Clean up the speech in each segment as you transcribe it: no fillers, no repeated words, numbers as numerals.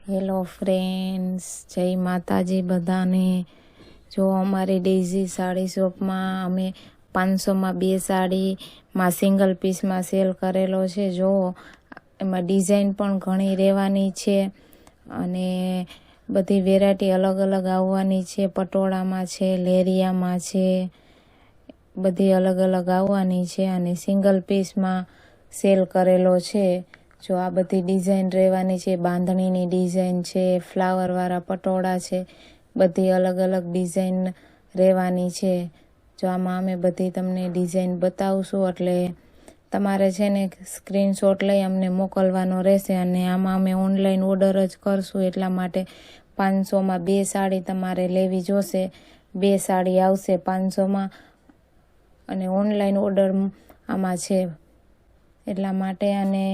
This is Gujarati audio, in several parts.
હેલો ફ્રેન્ડ્સ, જય માતાજી બધાને। જો અમારી ડેઝી સાડી શોપમાં અમે 500માં 2 સાડીમાં સિંગલ પીસમાં સેલ કરેલો છે। જો એમાં ડિઝાઇન પણ ઘણી રહેવાની છે અને બધી વેરાયટી અલગ અલગ આવવાની છે। પટોળામાં છે, લેરિયામાં છે, બધી અલગ અલગ આવવાની છે અને સિંગલ પીસમાં સેલ કરેલો છે। જો આ બધી ડિઝાઇન રહેવાની છે, બાંધણીની ડિઝાઇન છે, ફ્લાવરવાળા પટોળા છે, બધી અલગ અલગ ડિઝાઇન રહેવાની છે। જો આમાં અમે બધી તમને ડિઝાઇન બતાવશું, એટલે તમારે છે ને સ્ક્રીનશોટ લઈ અમને મોકલવાનો રહેશે અને આમાં અમે ઓનલાઈન ઓર્ડર જ કરશું। એટલા માટે 500માં 2 સાડી તમારે લેવી જોશે। 2 સાડી આવશે 500માં અને ઓનલાઈન ઓર્ડર આમાં છે એટલા માટે, અને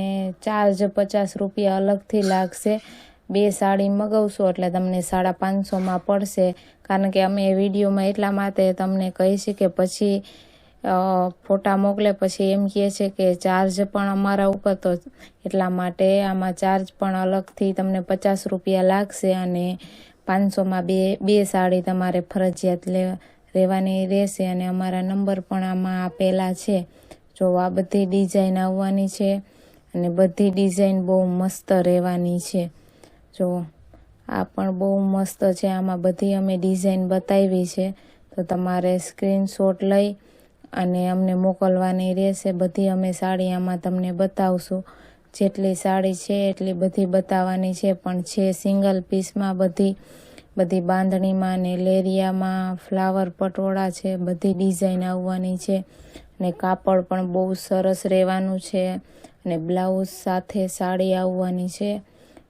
ચાર્જ 50 રૂપિયા અલગથી લાગશે। 2 સાડી મગાવશો એટલે તમને 550માં પડશે, કારણ કે અમે વિડીયોમાં એટલા માટે તમને કહીશું કે પછી ફોટા મોકલે પછી એમ કહે છે કે ચાર્જ પણ અમારા ઉપર, તો એટલા માટે આમાં ચાર્જ પણ અલગથી તમને 50 રૂપિયા લાગશે અને 500માં 2 સાડી તમારે ફરજિયાત રહેવાની રહેશે અને અમારા નંબર પણ આમાં આપેલા છે। જો આ બધી ડિઝાઇન આવવાની છે અને બધી ડિઝાઇન બહુ મસ્ત રહેવાની છે। જો આ પણ બહુ મસ્ત છે, આમાં બધી અમે ડિઝાઇન બતાવી છે, તો તમારે સ્ક્રીનશોટ લઈ અને અમને મોકલવાની રહેશે। બધી અમે સાડી આમાં તમને બતાવશું। જેટલી સાડી છે એટલી બધી બતાવવાની છે, પણ છે સિંગલ પીસમાં બધી બાંધણીમાં ને લેરિયામાં ફ્લાવર પટોળા છે, બધી ડિઝાઇન આવવાની છે અને કાપડ પણ બહુ સરસ રહેવાનું છે અને બ્લાઉઝ સાથે સાડી આવવાની છે।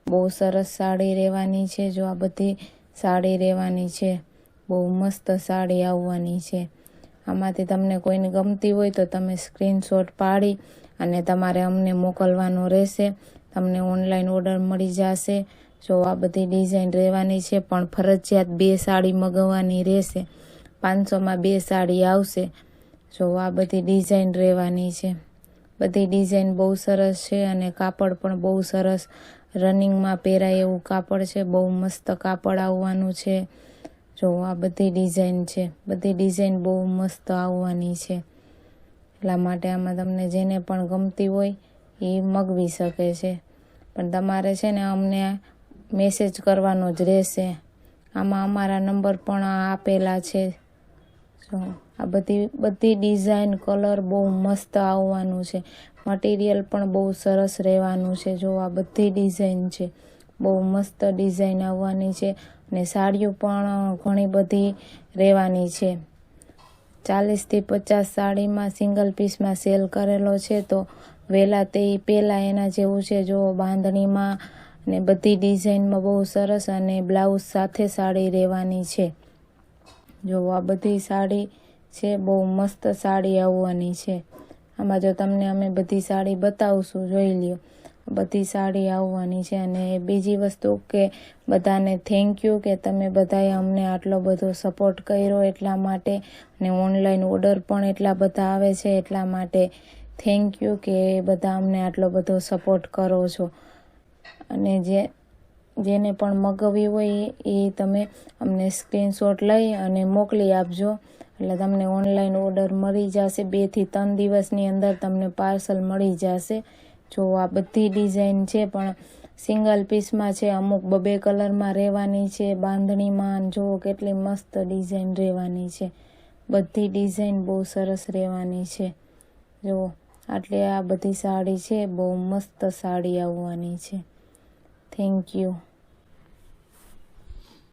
બહુ સરસ સાડી રહેવાની છે। જો આ બધી સાડી રહેવાની છે, બહુ મસ્ત સાડી આવવાની છે। આમાંથી તમને કોઈને ગમતી હોય તો તમે સ્ક્રીનશોટ પાડી અને તમારે અમને મોકલવાનો રહેશે। તમને ઓનલાઈન ઓર્ડર મળી જશે। જો આ બધી ડિઝાઇન રહેવાની છે, પણ ફરજિયાત 2 સાડી મગાવવાની રહેશે। 500માં 2 સાડી આવશે। જો આ બધી ડિઝાઇન રહેવાની છે, બધી ડિઝાઇન બહુ સરસ છે અને કાપડ પણ બહુ સરસ રનિંગમાં પહેરાય એવું કાપડ છે। બહુ મસ્ત કાપડ આવવાનું છે। જો આ બધી ડિઝાઇન છે, બધી ડિઝાઇન બહુ મસ્ત આવવાની છે। એટલા માટે આમાં તમને જેને પણ ગમતી હોય એ મગવી શકે છે, પણ તમારે છે ને અમને મેસેજ કરવાનો જ રહેશે। આમાં અમારા નંબર પણ આપેલા છે। જો આ બધી ડિઝાઇન કલર બહુ મસ્ત આવવાનું છે। મટીરિયલ પણ બહુ સરસ રહેવાનું છે। જો આ બધી ડિઝાઇન છે, બહુ મસ્ત ડિઝાઇન આવવાની છે અને સાડીઓ પણ ઘણી બધી રહેવાની છે। 40થી 50 સાડીમાં સિંગલ પીસમાં સેલ કરેલો છે, તો વહેલા તે પહેલાં એના જેવું છે। જો બાંધણીમાં ને બધી ડિઝાઇનમાં બહુ સરસ અને બ્લાઉઝ સાથે સાડી રહેવાની છે। જો આ બધી સાડી છે, બહુ મસ્ત સાડી આવવાની છે। આમાં જો તમને અમે બધી સાડી બતાવશું, જોઈ લ્યો, બધી સાડી આવવાની છે। અને બીજી વસ્તુ કે બધાને થેન્ક યુ કે તમે બધાએ અમને આટલો બધો સપોર્ટ કર્યો એટલા માટે, અને ઓનલાઈન ઓર્ડર પણ એટલા બધા આવે છે, એટલા માટે થેન્ક યુ કે બધા અમને આટલો બધો સપોર્ટ કરો છો। અને જેને પણ મગાવી હોય એ તમે અમને સ્ક્રીનશોટ લઈ અને મોકલી આપજો, એટલે તમને ઓનલાઈન ઓર્ડર મળી જશે। 2 થી 3 દિવસની અંદર તમને પાર્સલ મળી જશે। જો આ બધી ડિઝાઇન છે, પણ સિંગલ પીસમાં છે, અમુક 2 કલરમાં રહેવાની છે। બાંધણીમાં જુઓ કેટલી મસ્ત ડિઝાઇન રહેવાની છે। બધી ડિઝાઇન બહુ સરસ રહેવાની છે। જુઓ આટલી આ બધી સાડી છે, બહુ મસ્ત સાડી આવવાની છે। Thank you.